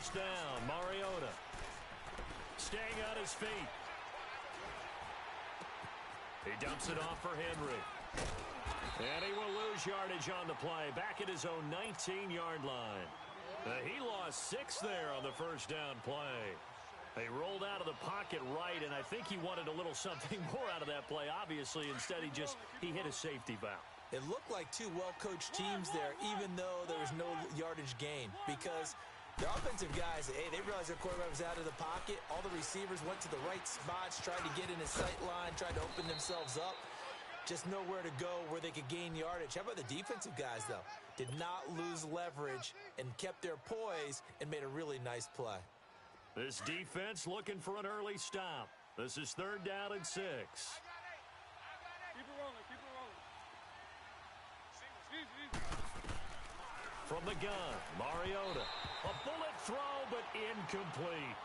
first down. Mariota staying on his feet. He dumps it off for Henry. And he will lose yardage on the play. Back at his own 19-yard line. He lost 6 there on the first down play. They rolled out of the pocket right, and I think he wanted a little something more out of that play, obviously. Instead, he hit a safety valve. It looked like two well-coached teams there, even though there was no yardage gain, because the offensive guys, hey, they realized their quarterback was out of the pocket. All the receivers went to the right spots, tried to get in his sight line, tried to open themselves up. Just nowhere to go where they could gain yardage. How about the defensive guys, though? Did not lose leverage and kept their poise and made a really nice play. This defense looking for an early stop. This is 3rd down and 6. Keep it rolling, keep it rolling. From the gun, Mariota. A bullet throw, but incomplete.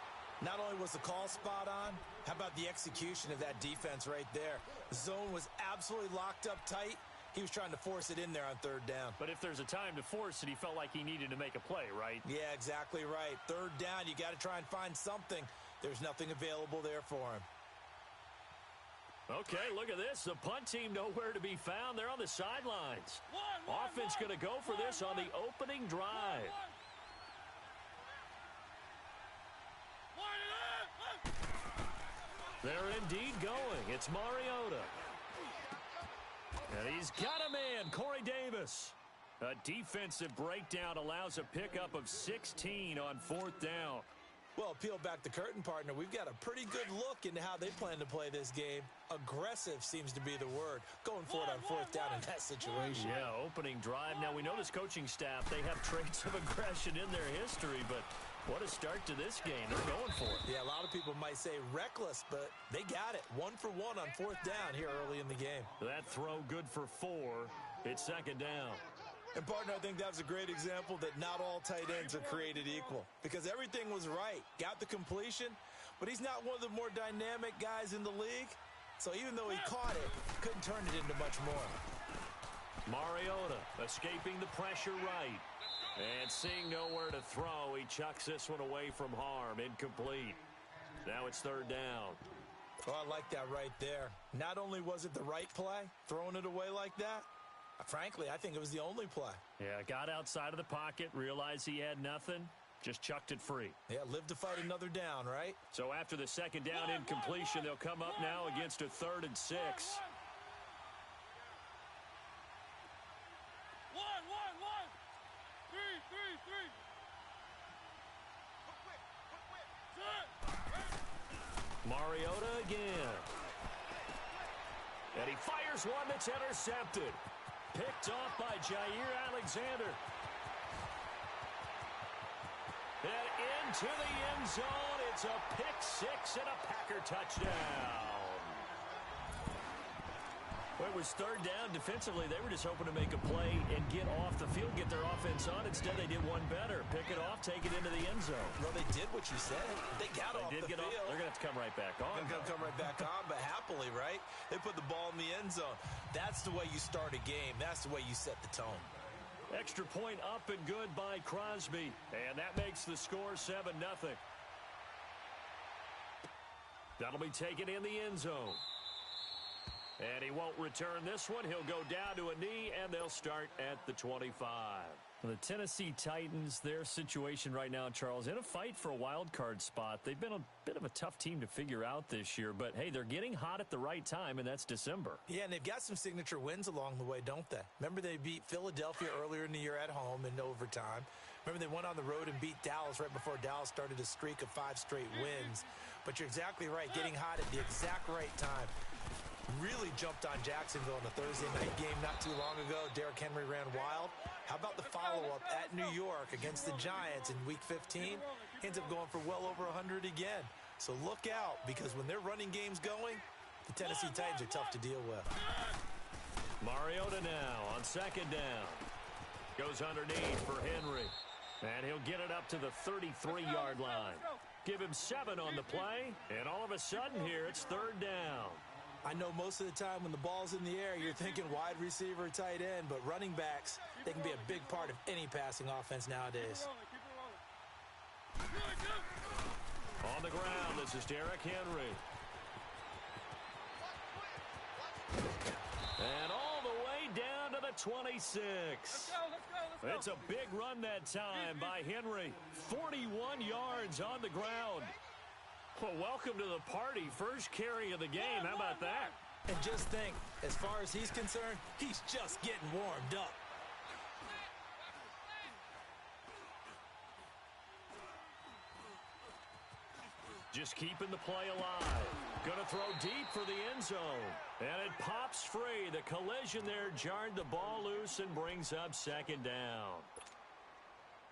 Not only was the call spot on, how about the execution of that defense right there? The zone was absolutely locked up tight. He was trying to force it in there on 3rd down. But if there's a time to force it, he felt like he needed to make a play, right? Yeah, exactly right. 3rd down, you got to try and find something. There's nothing available there for him. Okay, look at this. The punt team nowhere to be found. They're on the sidelines. Offense going to go for this on the opening drive. They're indeed going. It's Mariota. And he's got a man, Corey Davis. A defensive breakdown allows a pickup of 16 on 4th down. Well, peel back the curtain, partner. We've got a pretty good look into how they plan to play this game. Aggressive seems to be the word. Going for it on 4th down in that situation. Yeah, opening drive. Now, we know this coaching staff, they have traits of aggression in their history, but what a start to this game. They're going for it. Yeah, a lot of people might say reckless, but they got it. 1 for 1 on 4th down here early in the game. That throw good for 4. It's 2nd down. And, partner, I think that was a great example that not all tight ends are created equal, because everything was right. Got the completion, but he's not one of the more dynamic guys in the league. So even though he caught it, couldn't turn it into much more. Mariota escaping the pressure right. And seeing nowhere to throw, he chucks this one away from harm. Incomplete. Now it's 3rd down. Oh, I like that right there. Not only was it the right play, throwing it away like that, frankly, I think it was the only play. Yeah, got outside of the pocket, realized he had nothing, just chucked it free. Yeah, live to fight another down, right? So after the 2nd down incompletion, they'll come up now against a 3rd and 6. Mariota again. And he fires one that's intercepted. Picked off by Jair Alexander. And into the end zone. It's a pick 6 and a Packer touchdown. Well, it was 3rd down. Defensively, they were just hoping to make a play and get off the field, get their offense on. Instead, they did one better. Pick it off, take it into the end zone. Well, they did what you said. They got off the field. They're going to have to come right back on. They're going to come right back on, but happily, right? They put the ball in the end zone. That's the way you start a game. That's the way you set the tone. Extra point up and good by Crosby. And that makes the score 7-0. That'll be taken in the end zone. And he won't return this one. He'll go down to a knee, and they'll start at the 25. The Tennessee Titans, their situation right now, Charles, in a fight for a wild card spot. They've been a bit of a tough team to figure out this year, but, hey, they're getting hot at the right time, and that's December. Yeah, and they've got some signature wins along the way, don't they? Remember they beat Philadelphia earlier in the year at home in overtime. Remember they went on the road and beat Dallas right before Dallas started a streak of 5 straight wins. But you're exactly right, getting hot at the exact right time. Really jumped on Jacksonville in the Thursday night game not too long ago. Derrick Henry ran wild. How about the follow-up at New York against the Giants in Week 15? Ends up going for well over 100 again. So look out, because when their running game's going, the Tennessee Titans are tough to deal with. Mariota now on 2nd down. Goes underneath for Henry. And he'll get it up to the 33-yard line. Give him 7 on the play. And all of a sudden here, it's 3rd down. I know most of the time when the ball's in the air, you're thinking wide receiver, tight end, but running backs, they can be a big part of any passing offense nowadays. On the ground, this is Derrick Henry. And all the way down to the 26. Let's go. It's a big run that time by Henry. 41 yards on the ground. Well, welcome to the party. First carry of the game. How about that? And just think, as far as he's concerned, he's just getting warmed up. Just keeping the play alive. Going to throw deep for the end zone. And it pops free. The collision there jarred the ball loose and brings up second down.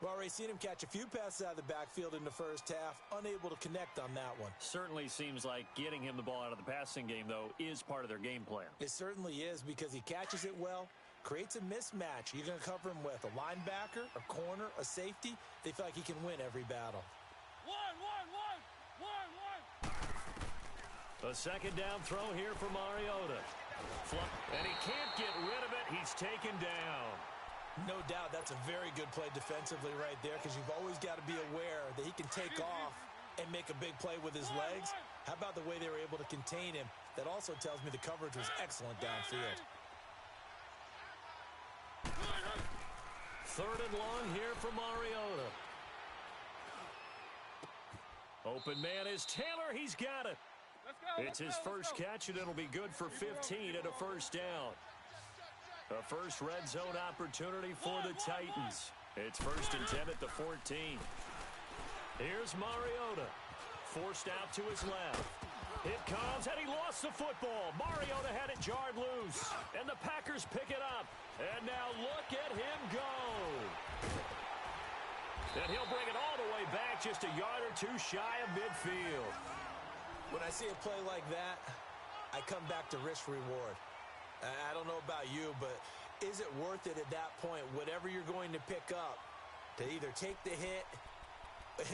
We've already seen him catch a few passes out of the backfield in the first half, unable to connect on that one. Certainly seems like getting him the ball out of the passing game, though, is part of their game plan. It certainly is because he catches it well, creates a mismatch. You're going to cover him with a linebacker, a corner, a safety. They feel like he can win every battle. One. A second down throw here for Mariota. And he can't get rid of it. He's taken down. No doubt that's a very good play defensively right there because you've always got to be aware that he can take off and make a big play with his legs. How about the way they were able to contain him? That also tells me the coverage was excellent downfield. Third and long here for Mariota. Open man is Taylor. He's got it. It's his first catch, and it'll be good for 15 and a first down. A first red zone opportunity for the Titans. It's 1st and 10 at the 14. Here's Mariota. Forced out to his left. It comes, and he lost the football. Mariota had it jarred loose, and the Packers pick it up. And now look at him go. And he'll bring it all the way back, just a yard or two shy of midfield. When I see a play like that, I come back to risk-reward. I don't know about you, but is it worth it at that point, whatever you're going to pick up, to either take the hit,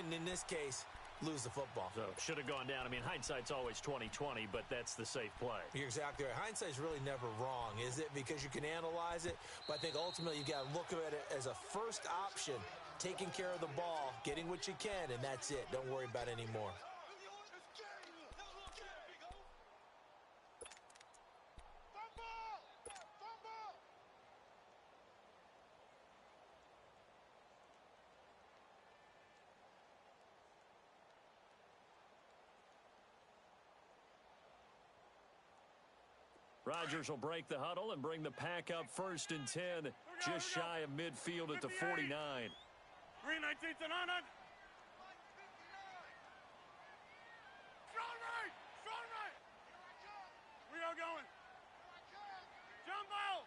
and in this case, lose the football? So, should have gone down. I mean, hindsight's always 20/20, but that's the safe play. You're exactly right. Hindsight's really never wrong, is it? Because you can analyze it, but I think ultimately you got to look at it as a first option, taking care of the ball, getting what you can, and that's it. Don't worry about it anymore. Rodgers will break the huddle and bring the pack up 1st and 10, just shy of midfield at the 49. 319 on it. Strong right. We are going. Jumbo.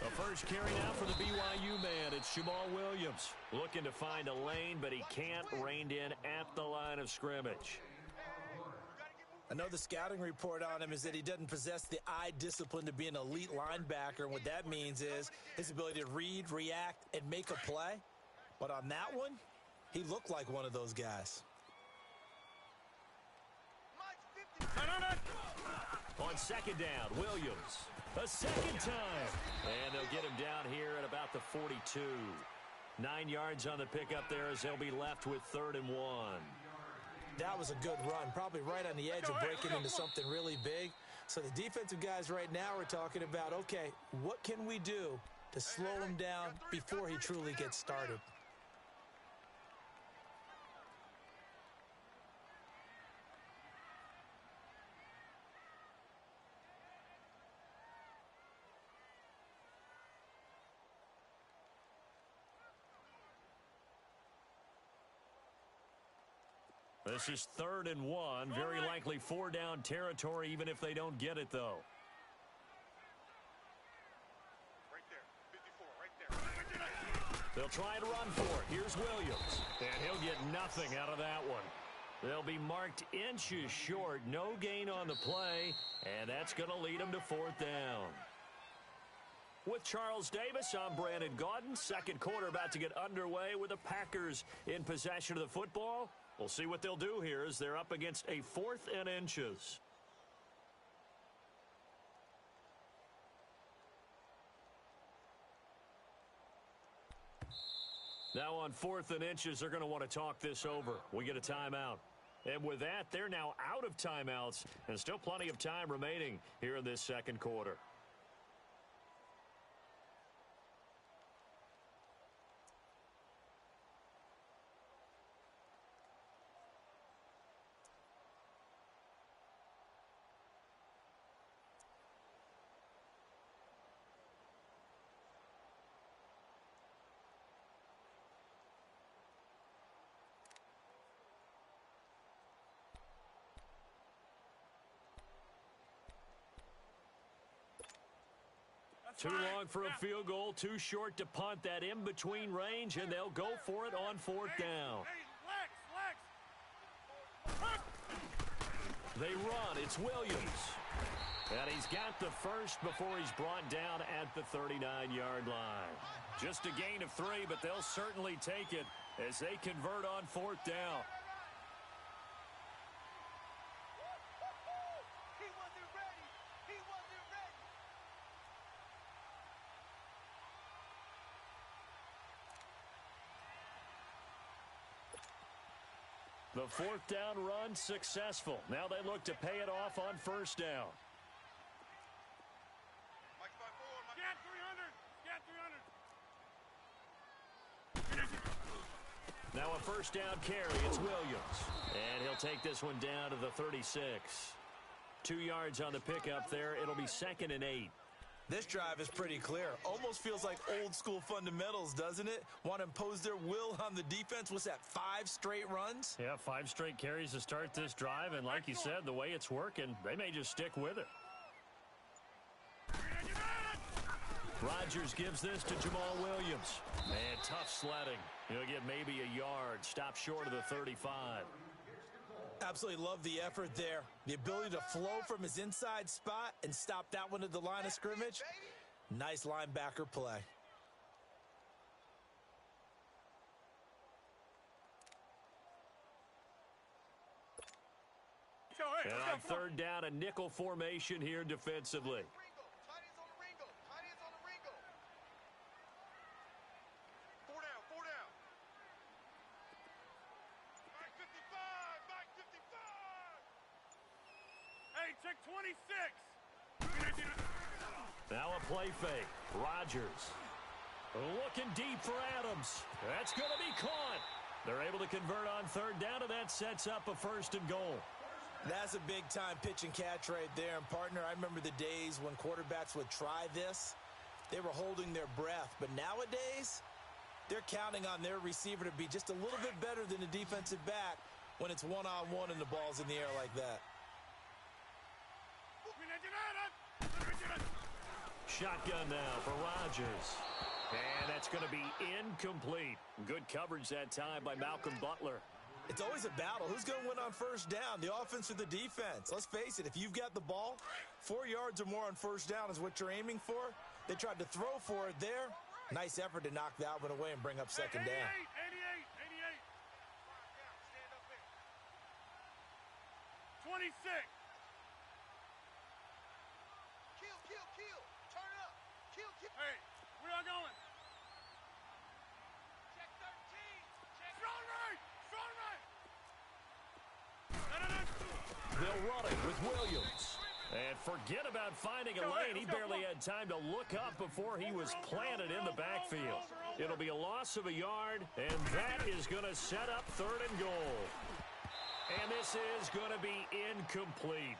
The first carry now for the BYU man. It's Jamal Williams looking to find a lane, but he can't, reined in at the line of scrimmage. I know the scouting report on him is that he doesn't possess the eye discipline to be an elite linebacker. And what that means is his ability to read, react, and make a play. But on that one, he looked like one of those guys. On second down, Williams. A second time. And they'll get him down here at about the 42. 9 yards on the pickup there as they'll be left with 3rd and 1. That was a good run, probably right on the edge of breaking into something really big. So the defensive guys right now are talking about, okay, what can we do to slow him down before he truly gets started? This is 3rd and 1. Very likely 4-down territory, even if they don't get it, though. Right there. 54, right there. They'll try and run for it. Here's Williams. And he'll get nothing out of that one. They'll be marked inches short. No gain on the play. And that's going to lead them to 4th down. With Charles Davis, I'm Brandon Gaudin. Second quarter about to get underway with the Packers in possession of the football. We'll see what they'll do here as they're up against a 4th and inches. Now on 4th and inches, they're going to want to talk this over. We get a timeout. And with that, they're now out of timeouts and still plenty of time remaining here in this second quarter. Too long for a field goal, too short to punt that in-between range, and they'll go for it on 4th down. They run. It's Williams. And he's got the first before he's brought down at the 39-yard line. Just a gain of 3, but they'll certainly take it as they convert on 4th down. The 4th down run successful. Now they look to pay it off on 1st down. Now a 1st down carry. It's Williams. And he'll take this one down to the 36. 2 yards on the pickup there. It'll be 2nd and 8. This drive is pretty clear. Almost feels like old school fundamentals, doesn't it? Want to impose their will on the defense. What's that, 5 straight runs? Yeah, 5 straight carries to start this drive. And like you said, the way it's working, they may just stick with it. Rodgers gives this to Jamal Williams. And tough sledding. He'll get maybe a yard. Stop short of the 35. Absolutely love the effort there. The ability to flow from his inside spot and stop that one at the line of scrimmage. Nice linebacker play. And on 3rd down, a nickel formation here defensively. Check 26. Now a play fake. Rodgers looking deep for Adams. That's going to be caught. They're able to convert on 3rd down, and that sets up a 1st and goal. That's a big-time pitch and catch right there. And, partner, I remember the days when quarterbacks would try this. They were holding their breath. But nowadays, they're counting on their receiver to be just a little bit better than the defensive back when it's one-on-one and the ball's in the air like that. Shotgun now for Rodgers. And that's going to be incomplete. Good coverage that time by Malcolm Butler. It's always a battle. Who's going to win on 1st down, the offense or the defense? Let's face it, if you've got the ball, 4 yards or more on 1st down is what you're aiming for. They tried to throw for it there. Nice effort to knock that one away and bring up 2nd down. 88. 26. Hey, where y'all going? Check 13. Check. Strong right. They'll run it with Williams. And forget about finding a lane. He barely had time to look up before he was planted in the backfield. It'll be a loss of a yard, and that is going to set up 3rd and goal. And this is going to be incomplete.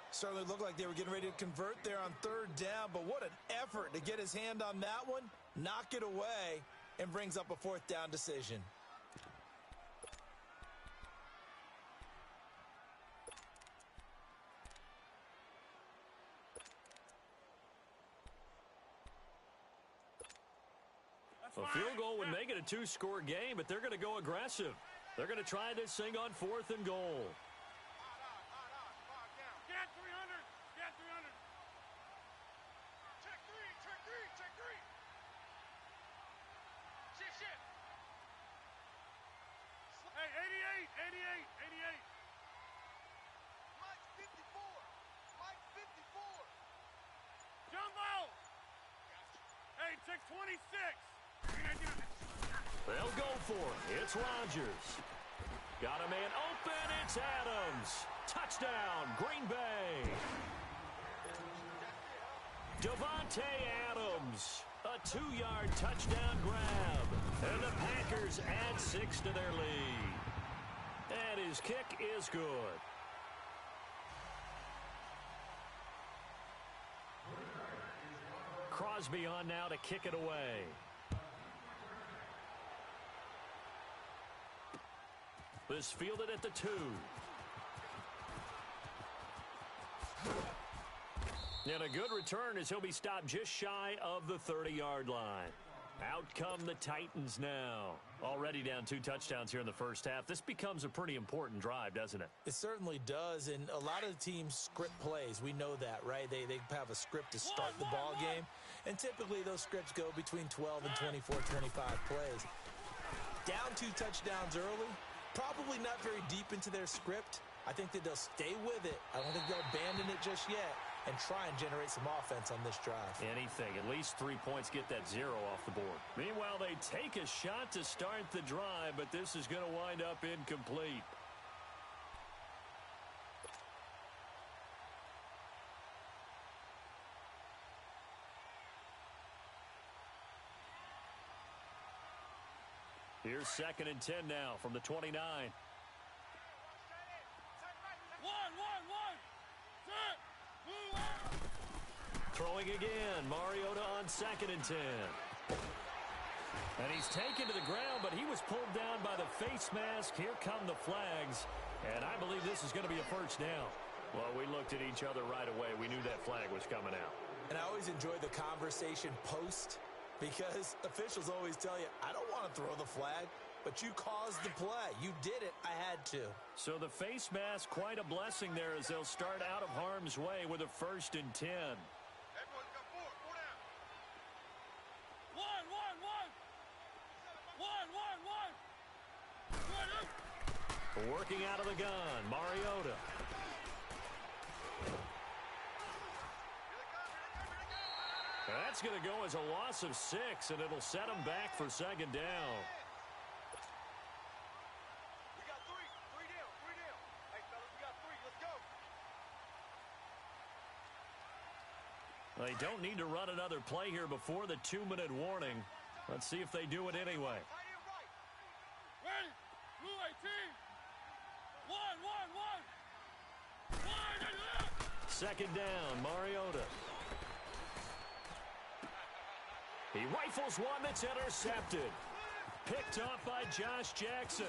Certainly looked like they were getting ready to convert there on 3rd down, but what an effort to get his hand on that one, knock it away, and brings up a 4th down decision. A field goal would make it a 2-score game, but they're going to go aggressive. They're going to try this thing on 4th and goal. Hey, 88. Mike 54. Jumbo. Hey, check 26. They'll go for it. It's Rodgers. Got a man open. It's Adams. Touchdown, Green Bay. Devontae Adams. A 2-yard touchdown grab. And the Packers add 6 to their lead. And his kick is good. Crosby on now to kick it away. This fielded at the 2. And a good return as he'll be stopped just shy of the 30-yard line. Out come the Titans now. Already down 2 touchdowns here in the first half. This becomes a pretty important drive, doesn't it? It certainly does, and a lot of the teams script plays. We know that, right? They have a script to start the ball game, and typically those scripts go between 12 and 24, 25 plays. Down 2 touchdowns early, probably not very deep into their script. I think that they'll stay with it. I don't think they'll abandon it just yet and try and generate some offense on this drive. Anything. At least 3 points, get that 0 off the board. Meanwhile, they take a shot to start the drive, but this is going to wind up incomplete. Here's 2nd and 10 now from the 29. Throwing again. Mariota on 2nd and 10. And he's taken to the ground, but he was pulled down by the face mask. Here come the flags. And I believe this is going to be a first down. Well, we looked at each other right away. We knew that flag was coming out. And I always enjoy the conversation post, because officials always tell you, I don't want to throw the flag, but you caused the play. You did it. I had to. So the face mask, quite a blessing there as they'll start out of harm's way with a 1st and 10. Working out of the gun, Mariota. That's going to go as a loss of 6, and it'll set him back for 2nd down. We got 3 down. Hey, fellas, we got 3. Let's go. They don't need to run another play here before the 2-minute warning. Let's see if they do it anyway. Ready? Blue 18. 2nd down, Mariota. He rifles one that's intercepted. Picked off by Josh Jackson.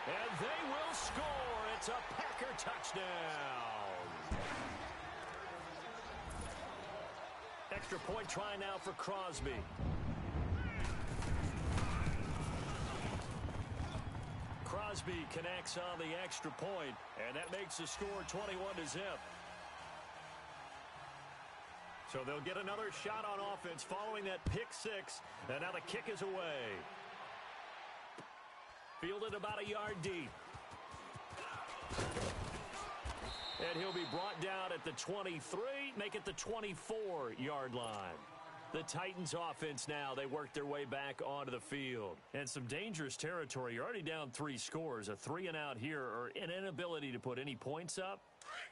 And they will score. It's a Packer touchdown. Extra point try now for Crosby. Crosby connects on the extra point, and that makes the score 21-0. So they'll get another shot on offense following that pick 6, and now the kick is away. Fielded about a yard deep. And he'll be brought down at the 23, make it the 24-yard line. The Titans offense now, they work their way back onto the field. And some dangerous territory. You're already down 3 scores. A 3-and-out here, or an inability to put any points up.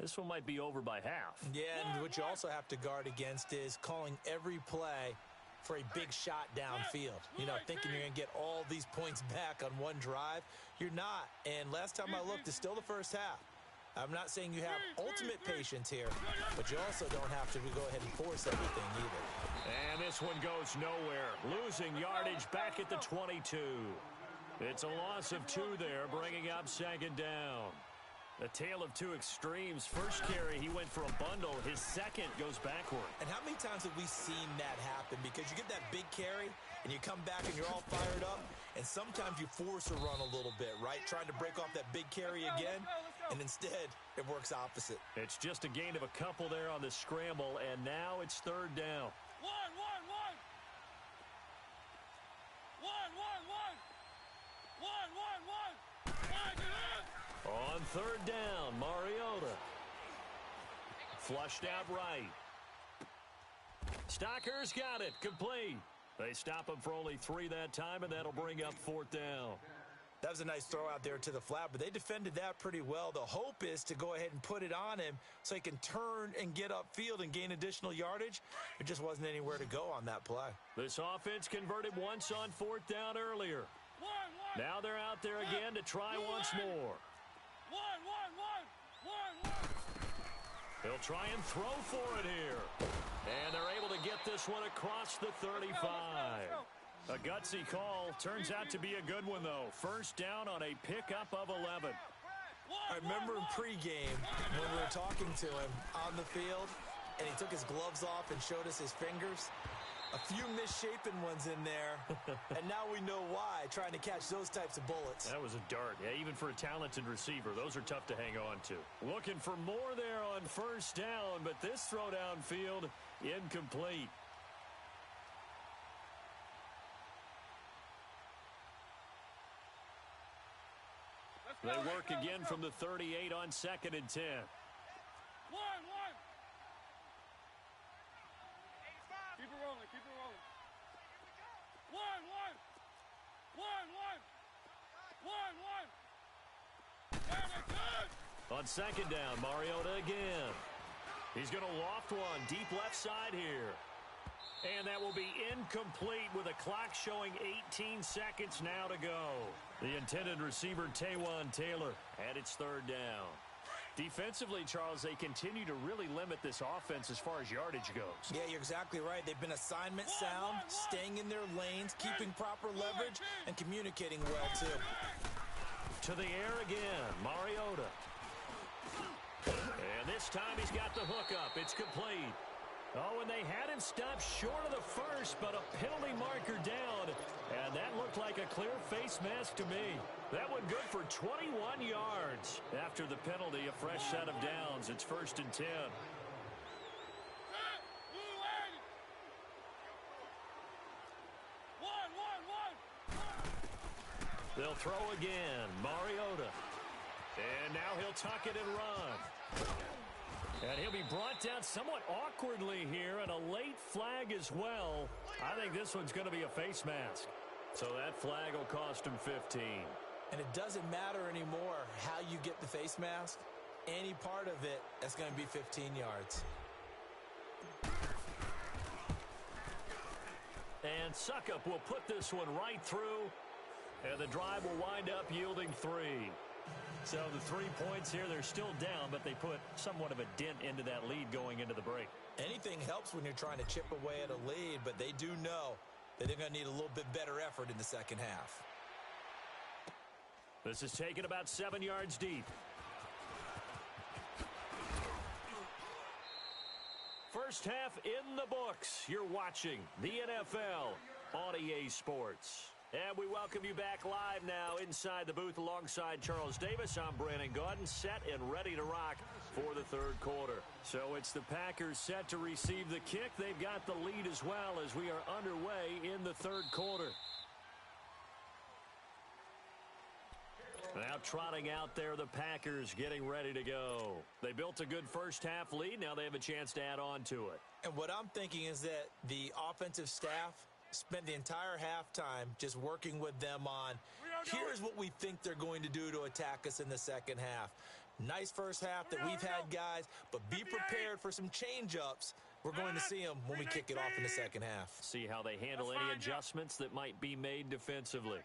This one might be over by half. Yeah, and what you also have to guard against is calling every play for a big shot downfield. You know, thinking you're going to get all these points back on one drive. You're not. And last time I looked, it's still the first half. I'm not saying you have ultimate patience here, but you also don't have to go ahead and force everything either. And this one goes nowhere. Losing yardage back at the 22. It's a loss of 2 there, bringing up 2nd down. A tale of 2 extremes. First carry, he went for a bundle. His second goes backward. And how many times have we seen that happen? Because you get that big carry, and you come back and you're all fired up, and sometimes you force a run a little bit, right? Trying to break off that big carry again, and instead it works opposite. It's just a gain of a couple there on the scramble, and now it's 3rd down. On 3rd down, Mariota. Flushed out right. Stocker's got it. Complete. They stop him for only 3 that time, and that'll bring up 4th down. That was a nice throw out there to the flat, but they defended that pretty well. The hope is to go ahead and put it on him so he can turn and get upfield and gain additional yardage. There just wasn't anywhere to go on that play. This offense converted once on 4th down earlier. Now they're out there again to try once more. He'll try and throw for it here. And they're able to get this one across the 35. A gutsy call. Turns out to be a good one, though. 1st down on a pickup of 11. I remember in pregame when we were talking to him on the field, and he took his gloves off and showed us his fingers. A few misshapen ones in there, and now we know why, trying to catch those types of bullets. That was a dart. Yeah, even for a talented receiver, those are tough to hang on to. Looking for more there on 1st down, but this throw downfield incomplete. They work again from the 38 on 2nd and 10. Keep it rolling, keep it rolling. On 2nd down, Mariota again. He's going to loft one deep left side here. And that will be incomplete with a clock showing 18 seconds now to go. The intended receiver, Taywan Taylor, and it's 3rd down. Defensively, Charles, they continue to really limit this offense as far as yardage goes. Yeah, you're exactly right. They've been assignment sound, staying in their lanes, keeping proper leverage, and communicating well, too. To the air again, Mariota. And this time he's got the hook up. It's complete. Oh, and they had him stopped short of the first, but a penalty marker down. And that looked like a clear face mask to me. That one good for 21 yards. After the penalty, a fresh set of downs. It's 1st and 10. They'll throw again. Mariota. And now he'll tuck it and run. And he'll be brought down somewhat awkwardly here, and a late flag as well. I think this one's going to be a face mask. So that flag will cost him 15. And it doesn't matter anymore how you get the face mask. Any part of it, that's going to be 15 yards. And Suckup will put this one right through. And the drive will wind up yielding 3. So the 3 points here, they're still down, but they put somewhat of a dent into that lead going into the break. Anything helps when you're trying to chip away at a lead, but they do know that they're going to need a little bit better effort in the second half. This is taken about 7 yards deep. First half in the books. You're watching the NFL on EA Sports. And we welcome you back live now inside the booth alongside Charles Davis. I'm Brandon Gaudin, set and ready to rock for the 3rd quarter. So it's the Packers set to receive the kick. They've got the lead as well as we are underway in the 3rd quarter. Now trotting out there, the Packers getting ready to go. They built a good first half lead. Now they have a chance to add on to it. And what I'm thinking is that the offensive staff spent the entire halftime just working with them on, here's what we think they're going to do to attack us in the second half. Nice first half that we've had, guys, but be prepared for some change-ups. We're going to see them when we kick it off in the second half. See how they handle any adjustments that might be made defensively.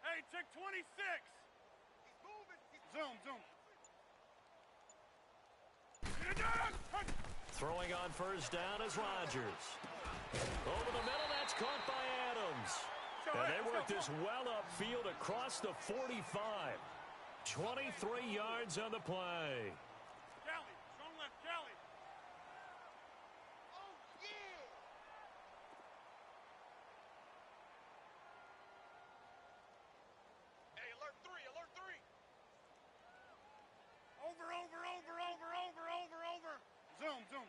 Hey, check 26. Zoom. Throwing on first down is Rodgers. Over the middle, that's caught by Adams. And they work this well upfield across the 45. 23 yards on the play. Kelly, strong left, Kelly. Oh, yeah. Hey, alert 3. Over. Zoom.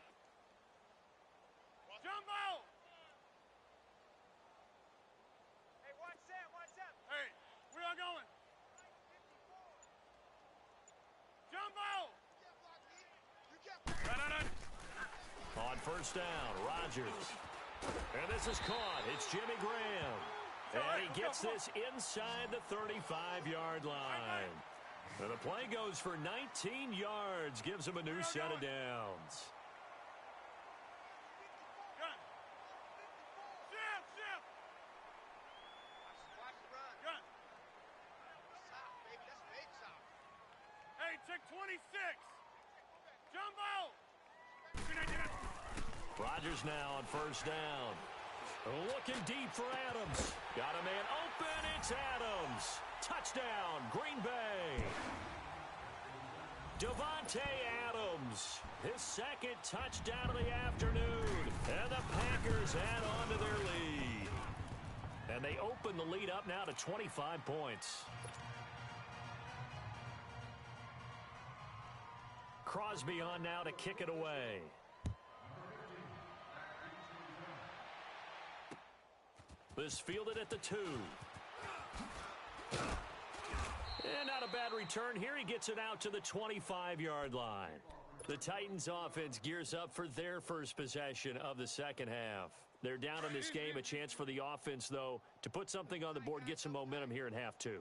Jumbo! Hey, watch that. Hey, where y'all going? Jumbo! No. On first down, Rodgers. And this is caught. It's Jimmy Graham. And he gets this inside the 35-yard line. And the play goes for 19 yards, gives him a new set of downs. Hey, check 26. Jumbo. Rodgers now on first down. Looking deep for Adams. Got a man open. It's Adams. Touchdown, Green Bay. Devontae Adams, his second touchdown of the afternoon. And the Packers add on to their lead. And they open the lead up now to 25 points. Crosby on now to kick it away. This fielded at the 2. And not a bad return here. He gets it out to the 25-yard line. The Titans offense gears up for their first possession of the second half. They're down in this game. A chance for the offense, though, to put something on the board, get some momentum here in half 2.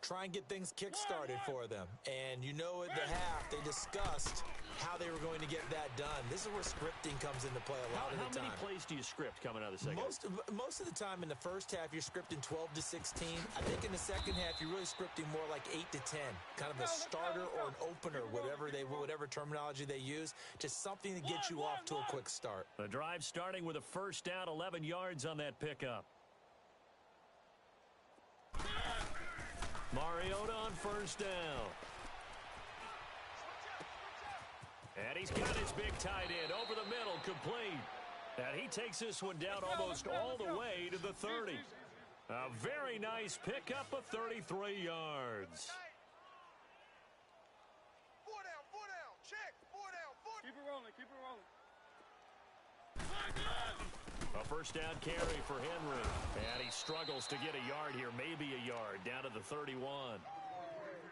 Try and get things kick-started for them. And you know at the half, they discussed how they were going to get that done. This is where scripting comes into play a lot of the time. How many plays do you script coming out of the second half? Most of the time in the first half, you're scripting 12 to 16. I think in the second half, you're really scripting more like 8 to 10. Kind of a starter or an opener, whatever terminology they use. Just something to get you off to a quick start. The drive starting with a first down, 11 yards on that pickup. Mariota on first down. And he's got his big tight end over the middle, complete. And he takes this one down almost all the way to the 30. A very nice pickup of 33 yards. 4 down, check, 4 down. Keep it rolling, keep it rolling. A first down carry for Henry. And he struggles to get a yard here, maybe a yard, down to the 31.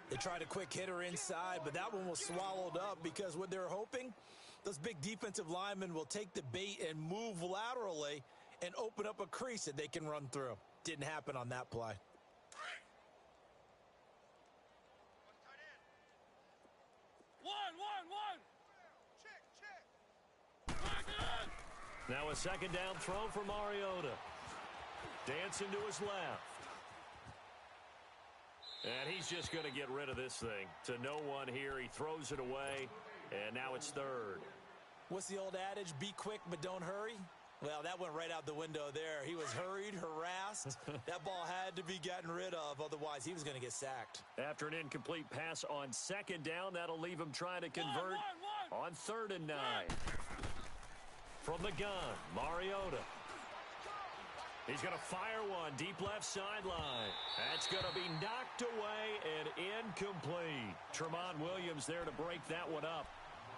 They tried a quick hitter inside, but that one was swallowed up because what they're hoping, those big defensive linemen will take the bait and move laterally and open up a crease that they can run through. Didn't happen on that play. One. Check. Now a second down throw for Mariota. Dancing to his left. And he's just going to get rid of this thing. To no one here. He throws it away. And now it's third. What's the old adage? Be quick, but don't hurry. Well, that went right out the window there. He was hurried, harassed. That ball had to be gotten rid of. Otherwise, he was going to get sacked. After an incomplete pass on second down, that'll leave him trying to convert on 3rd and 9. From the gun, Mariota. He's going to fire one deep left sideline. That's going to be knocked away and incomplete. Tremont Williams there to break that one up.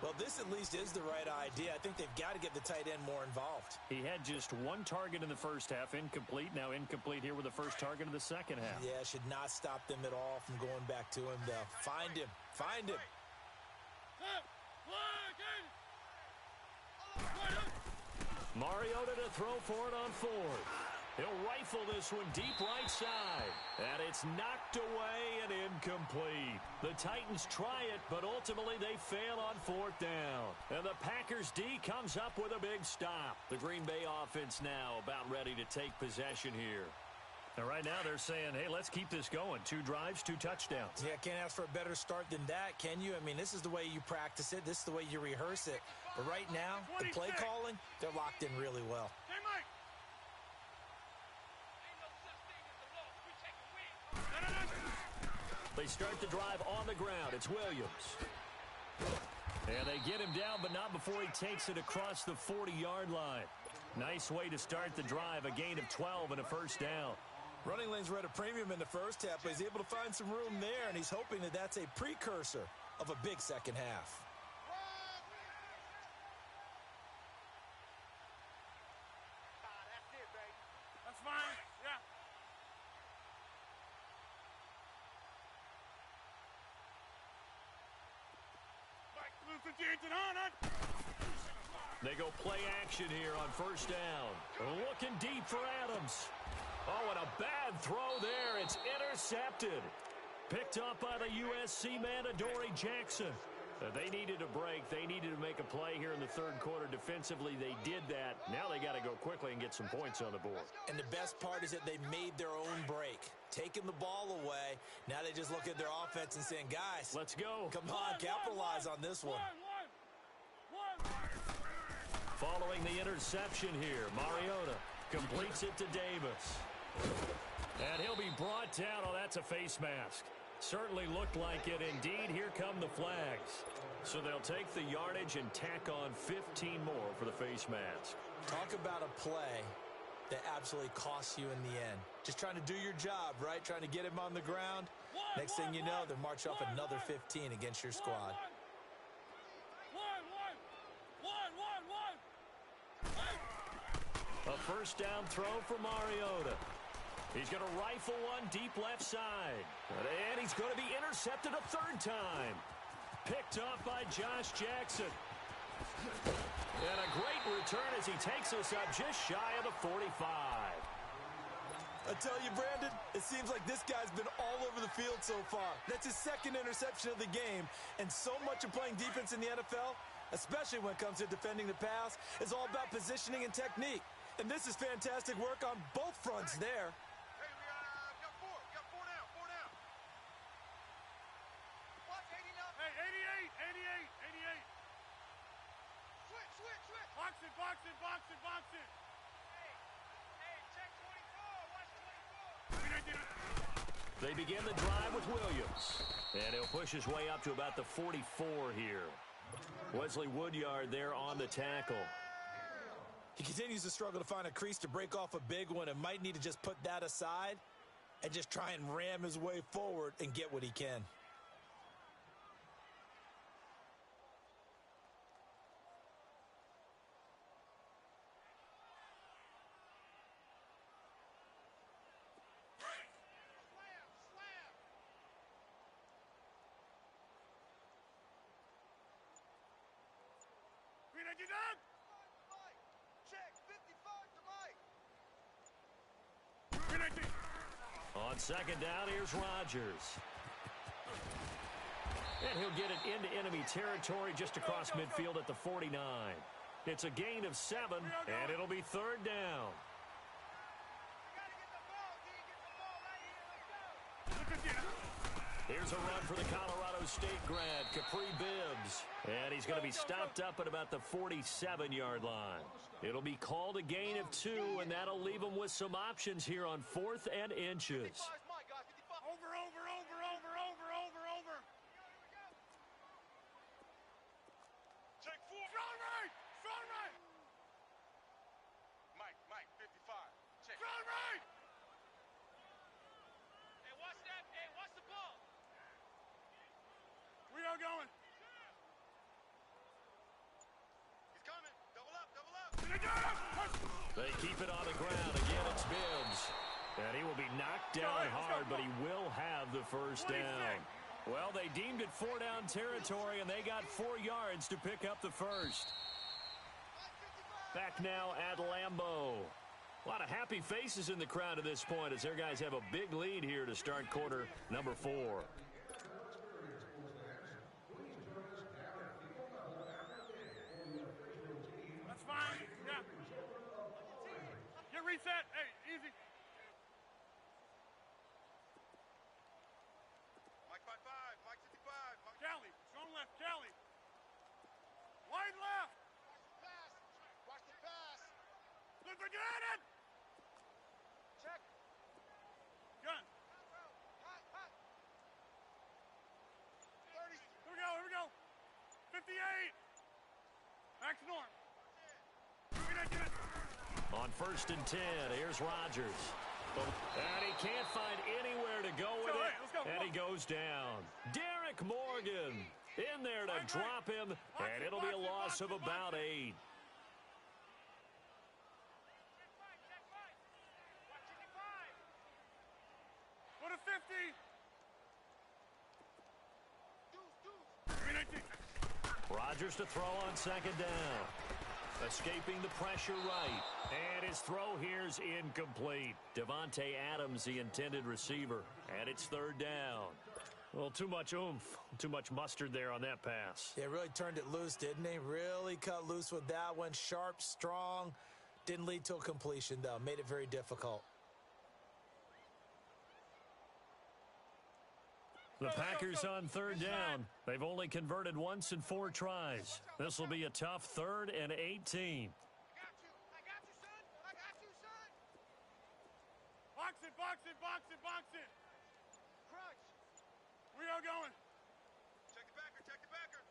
Well, this at least is the right idea. I think they've got to get the tight end more involved. He had just one target in the first half, incomplete. Now incomplete here with the first target of the second half. Yeah, should not stop them at all from going back to him, though. Find him. Mariota to throw for it on 4th. He'll rifle this one deep right side. And it's knocked away and incomplete. The Titans try it, but ultimately they fail on 4th down. And the Packers D comes up with a big stop. The Green Bay offense now about ready to take possession here. And right now they're saying, hey, let's keep this going. 2 drives, 2 touchdowns. Yeah, can't ask for a better start than that, can you? I mean, this is the way you practice it. This is the way you rehearse it. But right now, the play calling, they're locked in really well. Hey, Mike. They start the drive on the ground. It's Williams. And they get him down, but not before he takes it across the 40-yard line. Nice way to start the drive, a gain of 12 and a first down. Running lanes were at a premium in the first half, but he's able to find some room there, and he's hoping that that's a precursor of a big second half. That's it, baby. That's fine. Yeah. Mike, lose the engine on it. They go play action here on first down. Looking deep for Adams. Oh, and a bad throw there. It's intercepted. Picked up by the USC man, Adoree Jackson. They needed a break. They needed to make a play here in the third quarter. Defensively, they did that. Now they got to go quickly and get some points on the board. And the best part is that they made their own break. Taking the ball away. Now they just look at their offense and saying, guys, let's go. Come on, capitalize on this one. Following the interception here, Mariota completes it to Davis. And he'll be brought down. Oh, that's a face mask. Certainly looked like it. Indeed, here come the flags. So they'll take the yardage and tack on 15 more for the face mask. Talk about a play that absolutely costs you in the end. Just trying to do your job, right? Trying to get him on the ground. Next thing you know, they'll march off another 15 against your squad. A first down throw for Mariota. He's going to rifle one deep left side. And he's going to be intercepted a third time. Picked off by Josh Jackson. And a great return as he takes us up just shy of the 45. I tell you, Brandon, it seems like this guy's been all over the field so far. That's his second interception of the game. And so much of playing defense in the NFL, especially when it comes to defending the pass, is all about positioning and technique. And this is fantastic work on both fronts there. Box it. Hey, check 24. Watch 24. They begin the drive with Williams. And he'll push his way up to about the 44 here. Wesley Woodyard there on the tackle. He continues to struggle to find a crease to break off a big one and might need to just put that aside and just try and ram his way forward and get what he can. On second down, here's Rodgers. And he'll get it into enemy territory just across midfield at the 49. It's a gain of 7, and it'll be third down. Here's a run for the Colorado State grad, Capri Bibbs. And he's going to be stopped up at about the 47-yard line. It'll be called a gain of 2, and that'll leave him with some options here on 4th and inches. Over. Check 4. Strong right. Mike, 55. Check. Strong right. Hey, watch that. Hey, watch the ball. We are going. He's coming. Double up. They keep it on the ground. Again, it's Bibbs. And he will be knocked down hard, but he will have the first down. Well, they deemed it 4-down territory, and they got 4 yards to pick up the first. Back now at Lambeau. A lot of happy faces in the crowd at this point as their guys have a big lead here to start quarter number 4. That's fine. Yeah. Get reset. Hey, easy. Mike 55. Mike 55. Cali. Strong left. Cali. Wide left. Watch the pass. Look at it. Check. Gun. Hot. 30. Here we go. 58. Max Norm. Get it. On 1st and 10, here's Rodgers. And he can't find anywhere to go with it. Let's go. And he goes down. Derek Morgan in there to drop him, and it'll be a loss of about 8. Go to 50. Rodgers to throw on second down. Escaping the pressure right. And his throw here's incomplete. Devontae Adams, the intended receiver. And it's third down. Well, too much oomph, too much mustard there on that pass. Yeah, really turned it loose, didn't he? Really cut loose with that one. Sharp, strong. Didn't lead to a completion, though. Made it very difficult. The Packers on third down. They've only converted once in 4 tries. This will be a tough 3rd and 18. I got you, son. I got you, son. Box it, box it, box it, box it. Crunch. We are going. Check the backer, check the backer.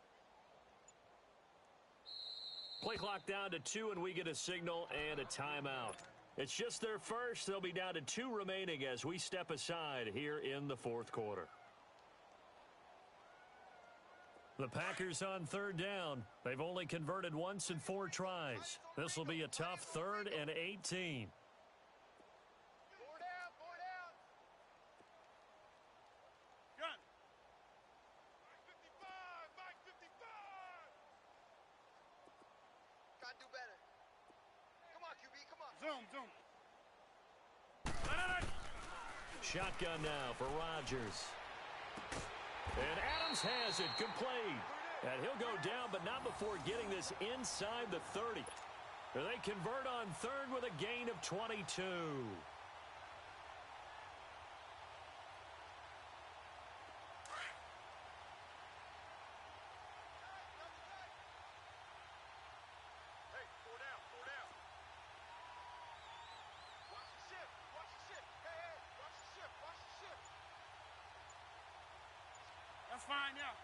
Play clock down to 2, and we get a signal and a timeout. It's just their first. They'll be down to 2 remaining as we step aside here in the 4th quarter. The Packers on third down. They've only converted once in 4 tries. This will be a tough 3rd and 18. 4 down, 4 down. Gun. Mike 55, Mike 55. Gotta do better. Come on, QB, come on. Zoom, zoom. Shotgun now for Rodgers. And Adams has it, complete. And he'll go down, but not before getting this inside the 30. They convert on 3rd with a gain of 22. Hey, 4 down, 4 down. Watch the ship, watch the ship. Hey, hey, watch the ship, watch the ship. That's fine, yeah.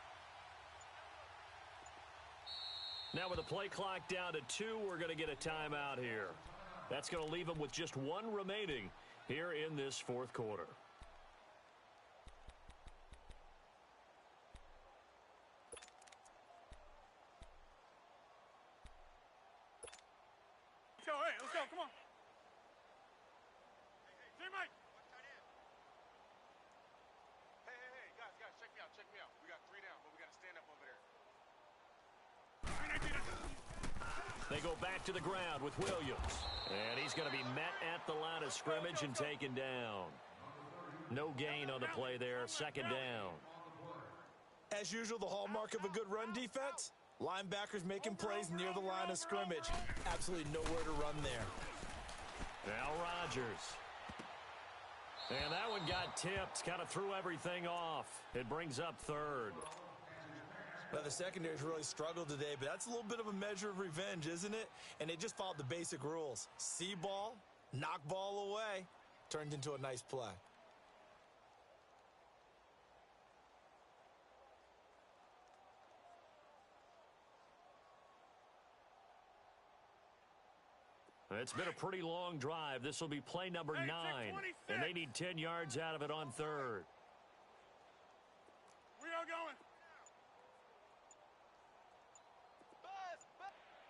Now with the play clock down to 2, we're going to get a timeout here. That's going to leave them with just 1 remaining here in this 4th quarter. Let's go, hey, let's go, come on. Hey, Mike. Hey, guys, check me out, check me out. We got 3 down, but we got to stand up over there. They go back to the ground with Williams. And he's going to be met at the line of scrimmage and taken down. No gain on the play there, 2nd down. As usual, the hallmark of a good run defense, linebackers making plays near the line of scrimmage. Absolutely nowhere to run there. Now Rodgers. And that one got tipped, kind of threw everything off. It brings up 3rd. Well, the secondary's really struggled today, but that's a little bit of a measure of revenge, isn't it? And they just followed the basic rules. See ball, knock ball away, turned into a nice play. It's been a pretty long drive. This will be play number 9, and they need 10 yards out of it on 3rd. We are going.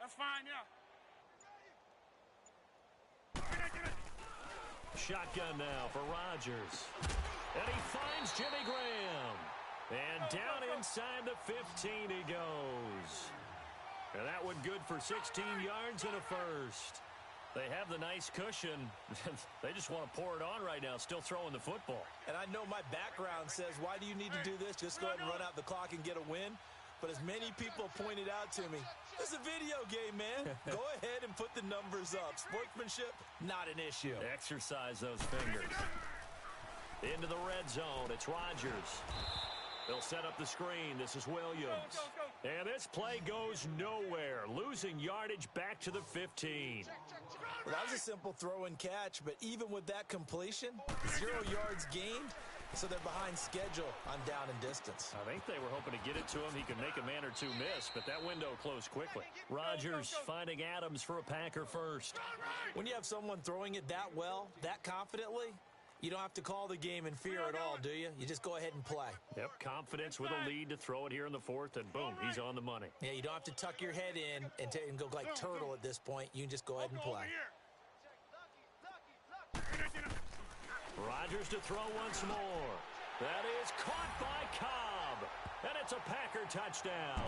That's fine, yeah. Shotgun now for Rodgers. And he finds Jimmy Graham. And down inside the 15 he goes. And that one good for 16 yards and a first. They have the nice cushion. They just want to pour it on right now, still throwing the football. And I know my background says, why do you need to do this? Just go ahead and run out the clock and get a win. But as many people pointed out to me, this is a video game, man. Go ahead and put the numbers up. Sportsmanship, not an issue. Exercise those fingers. Into the red zone, it's Rodgers. They'll set up the screen. This is Williams. And this play goes nowhere. Losing yardage back to the 15. Well, that was a simple throw and catch, but even with that completion, 0 yards gained, so they're behind schedule on down and distance. I think they were hoping to get it to him. He could make a man or 2 miss, but that window closed quickly. Rodgers finding Adams for a Packer first. When you have someone throwing it that well, that confidently, you don't have to call the game in fear at all, do you? You just go ahead and play. Yep, confidence with a lead to throw it here in the 4th, and boom, he's on the money. Yeah, you don't have to tuck your head in and go like turtle at this point. You can just go ahead and play. Rodgers to throw once more. That is caught by Cobb. And it's a Packer touchdown.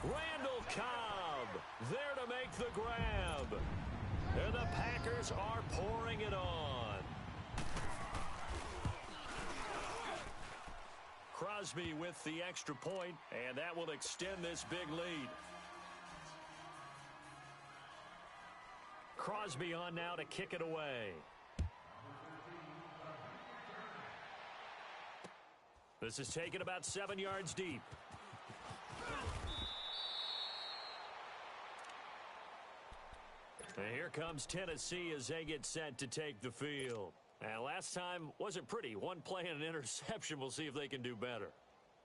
Randall Cobb there to make the grab. And the Packers are pouring it on. Crosby with the extra point, and that will extend this big lead. Crosby on now to kick it away. This is taken about 7 yards deep. And here comes Tennessee as they get set to take the field. And last time wasn't pretty. One play and an interception. We'll see if they can do better.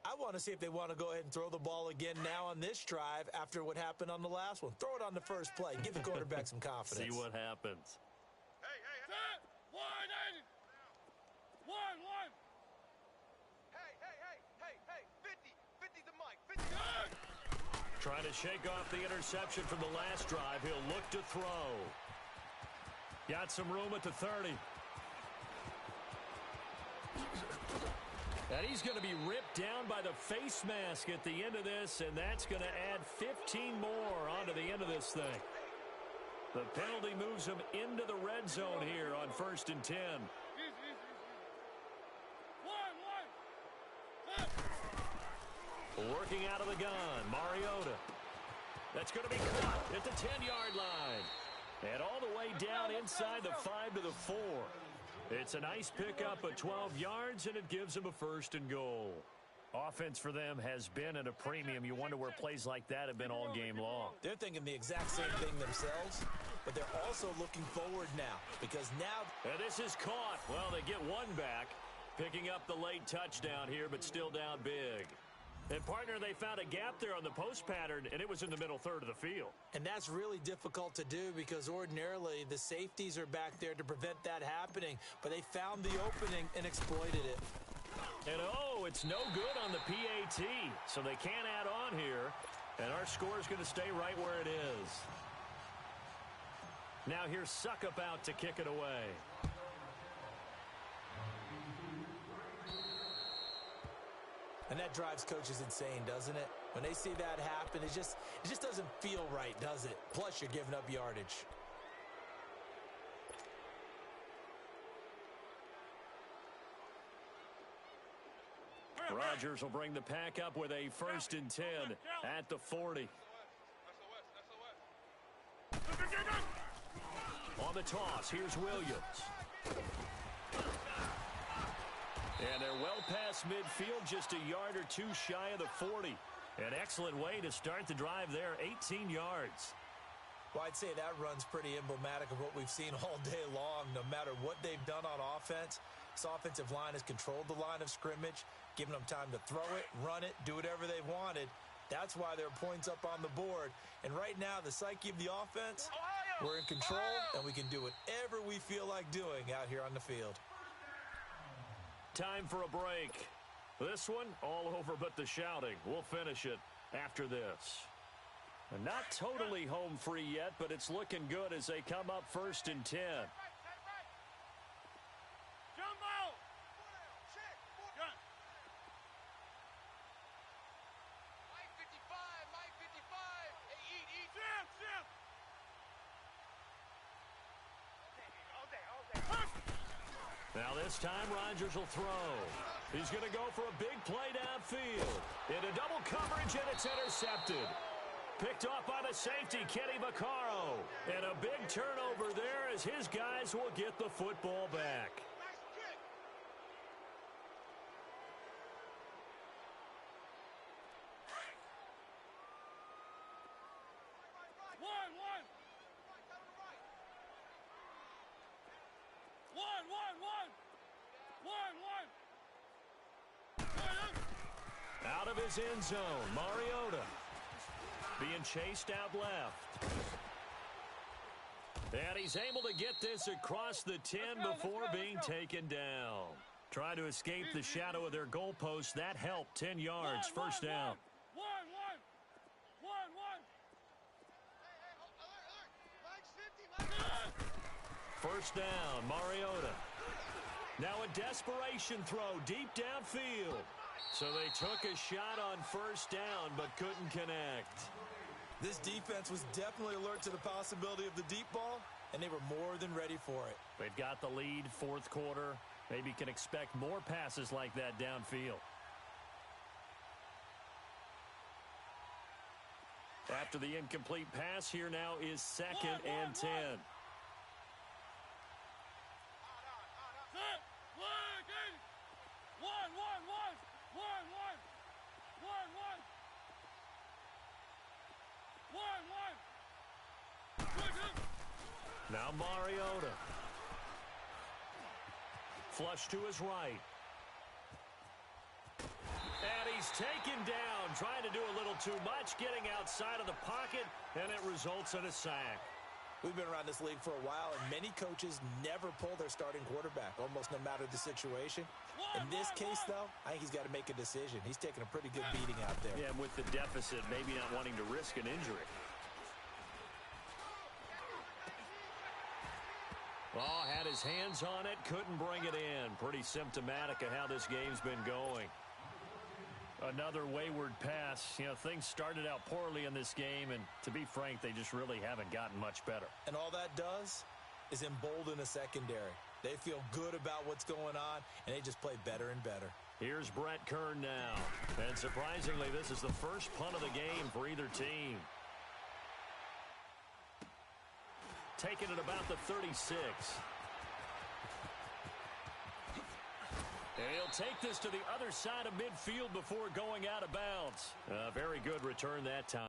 I want to see if they want to go ahead and throw the ball again now on this drive after what happened on the last one. Throw it on the first play. Give the quarterback some confidence. See what happens. Hey, set! 180! 1-1! Hey, 50! 50's the mic! 50! Good! Trying to shake off the interception from the last drive. He'll look to throw. Got some room at the 30. And he's going to be ripped down by the face mask at the end of this, and that's going to add 15 more onto the end of this thing. The penalty moves him into the red zone here on 1st and 10. Working out of the gun, Mariota. That's going to be caught at the 10-yard line. And all the way down inside the 5 to the 4. It's a nice pickup of 12 yards, and it gives them a 1st and goal. Offense for them has been at a premium. You wonder where plays like that have been all game long. They're thinking the exact same thing themselves, but they're also looking forward now because now... And this is caught. Well, they get one back, picking up the late touchdown here, but still down big. And, partner, they found a gap there on the post pattern, and it was in the middle third of the field. And that's really difficult to do because ordinarily the safeties are back there to prevent that happening. But they found the opening and exploited it. And, oh, it's no good on the PAT. So they can't add on here. And our score is going to stay right where it is. Now here's Suckup out to kick it away. And that drives coaches insane, doesn't it? When they see that happen, it just doesn't feel right, does it? Plus, you're giving up yardage. Rodgers will bring the pack up with a 1st and 10 at the 40. On the toss, here's Williams. And they're well past midfield, just a yard or two shy of the 40. An excellent way to start the drive there, 18 yards. Well, I'd say that run's pretty emblematic of what we've seen all day long. No matter what they've done on offense, this offensive line has controlled the line of scrimmage, given them time to throw it, run it, do whatever they wanted. That's why there are points up on the board. And right now, the psyche of the offense, we're in control, and we can do whatever we feel like doing out here on the field. Time for a break. This one, all over but the shouting. We'll finish it after this. And not totally home free yet, but it's looking good as they come up 1st and 10. Jumbo! Gun. Mike 55. Hey, eat. Jim. All day. Now this time, Rodgers will throw. He's going to go for a big play downfield. Into double coverage, and it's intercepted. Picked off by the safety, Kenny Vaccaro. And a big turnover there as his guys will get the football back. Nice kick. One. 1. Out of his end zone, Mariota being chased out left. And he's able to get this across the 10 before being taken down. Trying to escape the shadow of their goalpost. That helped. 10 yards, 1st down. 1. Hey, alert. 1st down, Mariota. Now a desperation throw deep downfield. So they took a shot on 1st down but couldn't connect. This defense was definitely alert to the possibility of the deep ball, and they were more than ready for it. They've got the lead, fourth quarter. Maybe can expect more passes like that downfield. After the incomplete pass, here now is second and 10. Now Mariota. Flush to his right. And he's taken down, trying to do a little too much, getting outside of the pocket, and it results in a sack. We've been around this league for a while, and many coaches never pull their starting quarterback, almost no matter the situation. In this case, though, I think he's got to make a decision. He's taking a pretty good beating out there. Yeah, and with the deficit, maybe not wanting to risk an injury. Oh, had his hands on it, couldn't bring it in. Pretty symptomatic of how this game's been going. Another wayward pass. You know, things started out poorly in this game, and to be frank, they just really haven't gotten much better. And all that does is embolden a secondary. They feel good about what's going on, and they just play better and better. Here's Brett Kern now. And surprisingly, this is the first punt of the game for either team. Taking it about the 36. And he'll take this to the other side of midfield before going out of bounds. Very good return that time.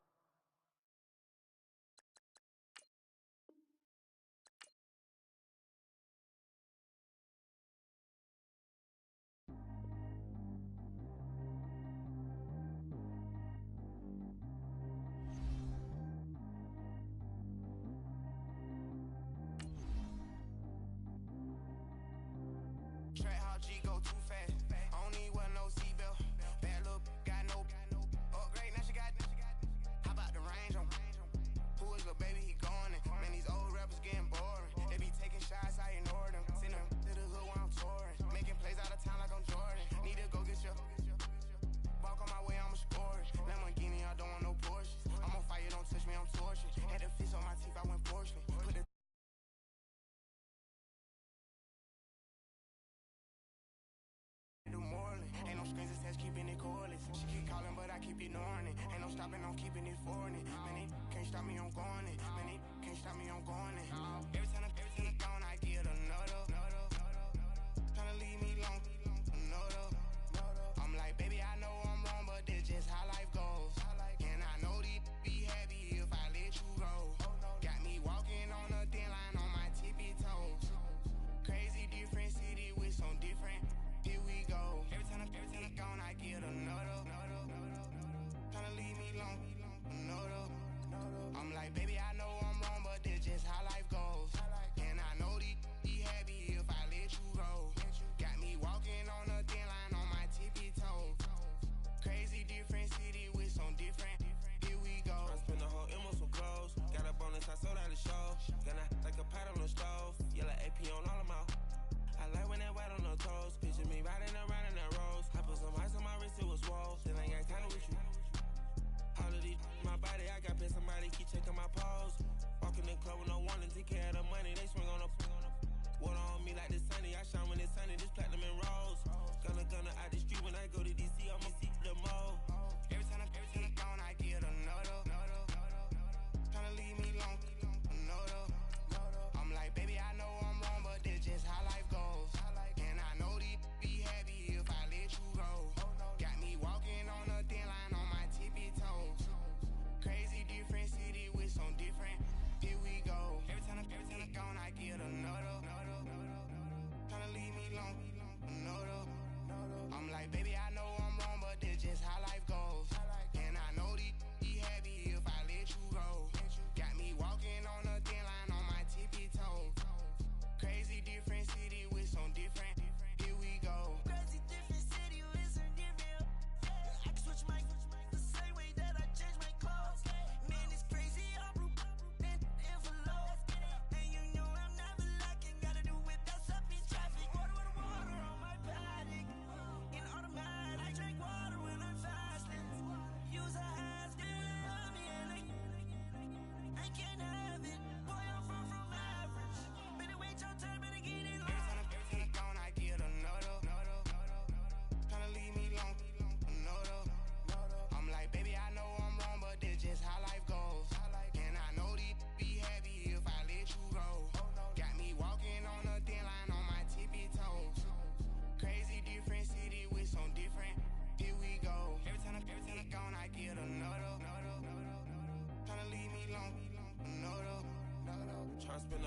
Baby, I know I'm wrong, but this just how life goes. And I know these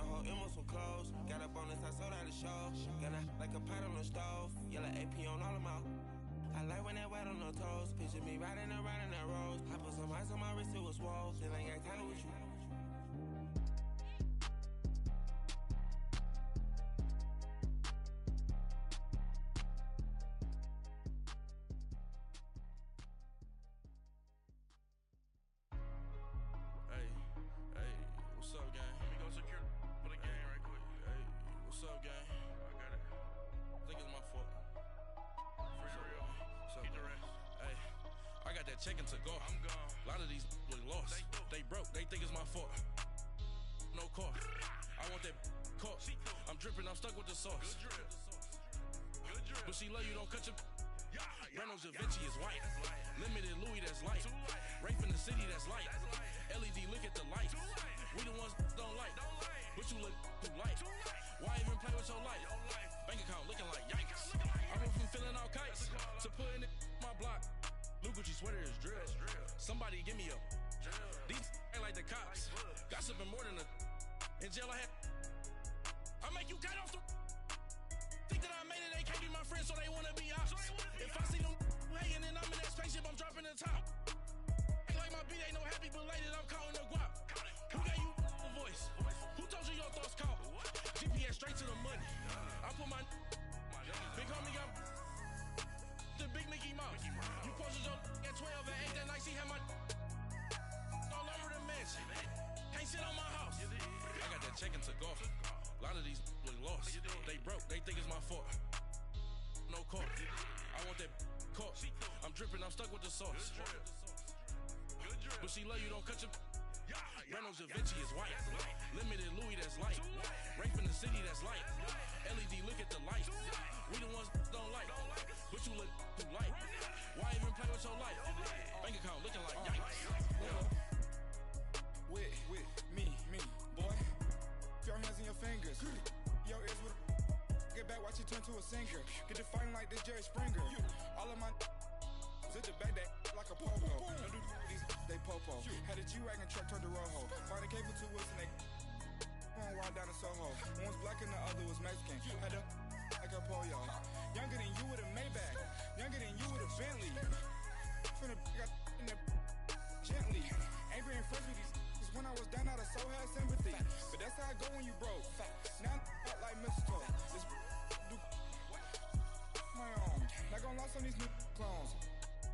the whole M with some clothes. Got up on this, I sold out the show. Got a like a pot on the stove. Yellow AP on all of my. I like when that wet on the toes. Picture me riding around in that rose. I put some ice on my wrist, it was swole. Still ain't got time with you. Hey, what's up, gang? Let me go secure for the game right quick. Hey, what's up, gang? I got it. I think it's my fault. For real. What's up, the rest. Hey, I got that check-in to go. I'm gone. A lot of these look lost. They broke. They think it's my fault. No cost. I want that caught. I'm dripping. I'm stuck with the sauce. Good drip. Good drip. But she love you. Don't cut your. Reynolds Da Vinci is white. Limited Louis, that's light. Rape in the city, that's light. LED, look at the light. We the ones don't like. But you look too light. Why even play with your life? Bank account looking like yikes. I went from filling out kites to putting it in my block. Blue Gucci sweater is drill. Somebody give me a. These ain't like the cops. Gossiping more than a. In jail I had. I make you cut off the. Think that I made it, they can't be my friends, so they wanna be ops. If I see them hating and I'm in that spaceship, I'm dropping the top. Ain't like my beat, ain't no happy belated, I'm counting the guap. Who gave you a voice? Who told you your thoughts count? GPS straight to the money. I put my big homie got the big Mickey Mouse. You posted your at 12 and 8 that night, she had my all over the mansion. Can't sit on my house. I got that check-in to golf. A lot of these look lost. They broke, they think it's my fault. No cost. I want that caught. I'm dripping, I'm stuck with the sauce. But she love you, don't cut your. Reynolds Da Vinci is white. Limited Louis, that's light. Rape in the city, that's light. LED, look at the light. We the ones don't like. But you look too light. Why even play with your life? Bank account looking like yikes. With me, boy. Your hands in your fingers. Your ears with get back, watch you turn to a singer. Get to fighting like this Jerry Springer. All of my zip the back that like a popo. No do these they popo. Had a G-Wagon truck turned to Rojo. Find a cable 2 wheels and they going wild down in Soho. One was black and the other was Mexican. Had a like a pollo. Younger than you with a Maybach. Younger than you with a Bentley. From the got in the gently. Angry and fresh with these. When I was down, I so had sympathy. But that's how I go when you broke. Now I'm like mistletoe. This do my own. Not gonna lost on these new clones.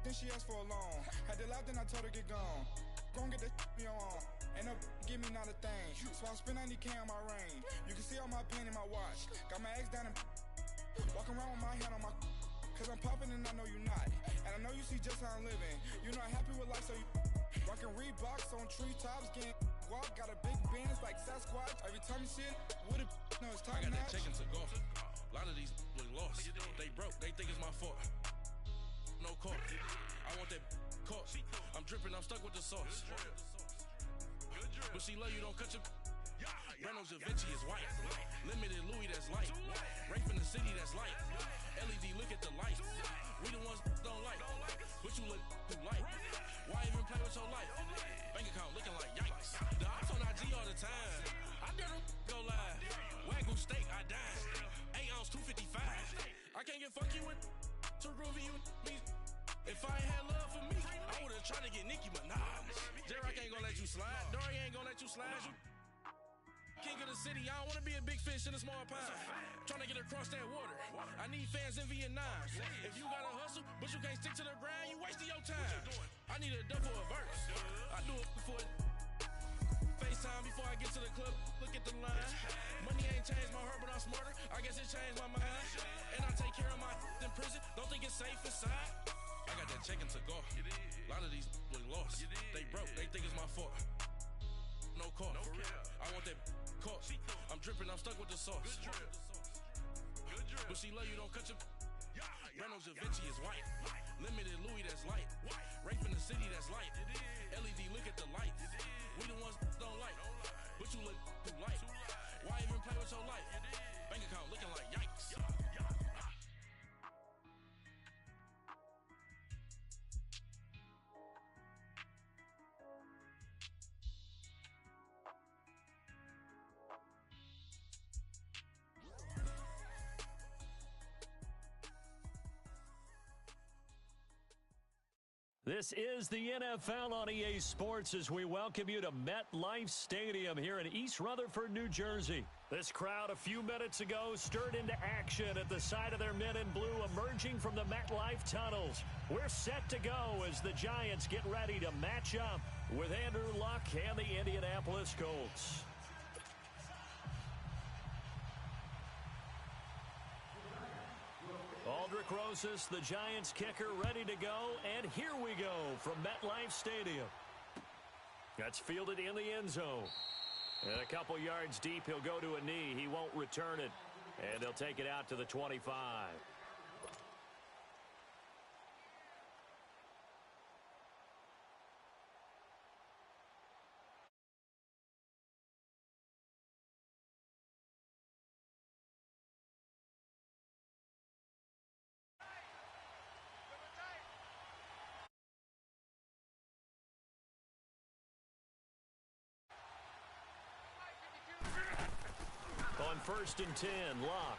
Then she asked for a loan. Had to laugh, then I told her get gone. Gon' get that me on. Ain't no give me not a thing. So I spend 90K on my range. You can see all my pain in my watch. Got my ex down and walking around with my hand on my. Cause I'm popping and I know you not. And I know you see just how I'm living. You're not happy with life, so you. Rockin' Reeboks on treetops, getting guap, got a big Benz like Sasquatch. Every time you see it, with it, no, it's time I got match. that check-in to golf. A lot of these look lost. They broke, they think it's my fault. No cost. I want that caught. I'm dripping, I'm stuck with the sauce. But she love you, don't cut your. Reynolds Da Vinci is white. Limited Louis, that's light. Rape in the city, that's light. LED, look at the light. We the ones don't like. But you look too light. Why even play with your life? Bank account looking like yikes. The ops on IG all the time. I dare them go live. Wagyu steak, I dine. 8 ounce, 255. I can't get fuck you with too groovy you me. If I ain't had love for me, I would've tried to get Nicki Minaj. J-Rock ain't gonna let you slide. Dory ain't gonna let you slide. You king of the city, I don't wanna be a big fish in a small pond. Trying to get across that water. I need fans in Vietnam. If you gotta hustle, but you can't stick to the grind, you wasting your time. I need a double a verse. I do it before FaceTime before I get to the club. Look at the line. Money ain't changed my heart, but I'm smarter. I guess it changed my mind. And I take care of my in prison. Don't think it's safe inside. I got that check-in to golf. A lot of these look lost. They broke. They think it's my fault. No cost. I want that caught. I'm dripping, I'm stuck with the sauce. But she love you, don't cut your. Reynolds Da Vinci is white. Limited Louis, that's light. Rape in the city, that's light. LED, look at the light. We the ones don't like. But you look too light. Why even play with your life? Bank account looking like yikes. This is the NFL on EA Sports as we welcome you to MetLife Stadium here in East Rutherford, New Jersey. This crowd a few minutes ago stirred into action at the side of their men in blue emerging from the MetLife tunnels. We're set to go as the Giants get ready to match up with Andrew Luck and the Indianapolis Colts. Aldrich Rosas, the Giants kicker, ready to go, and here we go from MetLife Stadium. That's fielded in the end zone. And a couple yards deep, he'll go to a knee. He won't return it, and they'll take it out to the 25. On 1st and 10, Luck.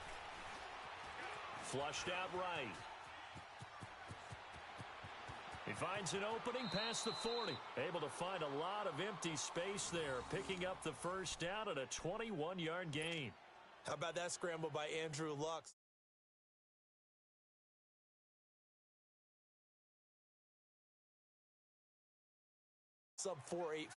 Flushed out right. He finds an opening past the 40. Able to find a lot of empty space there, picking up the first down at a 21-yard gain. How about that scramble by Andrew Luck? Sub 4.8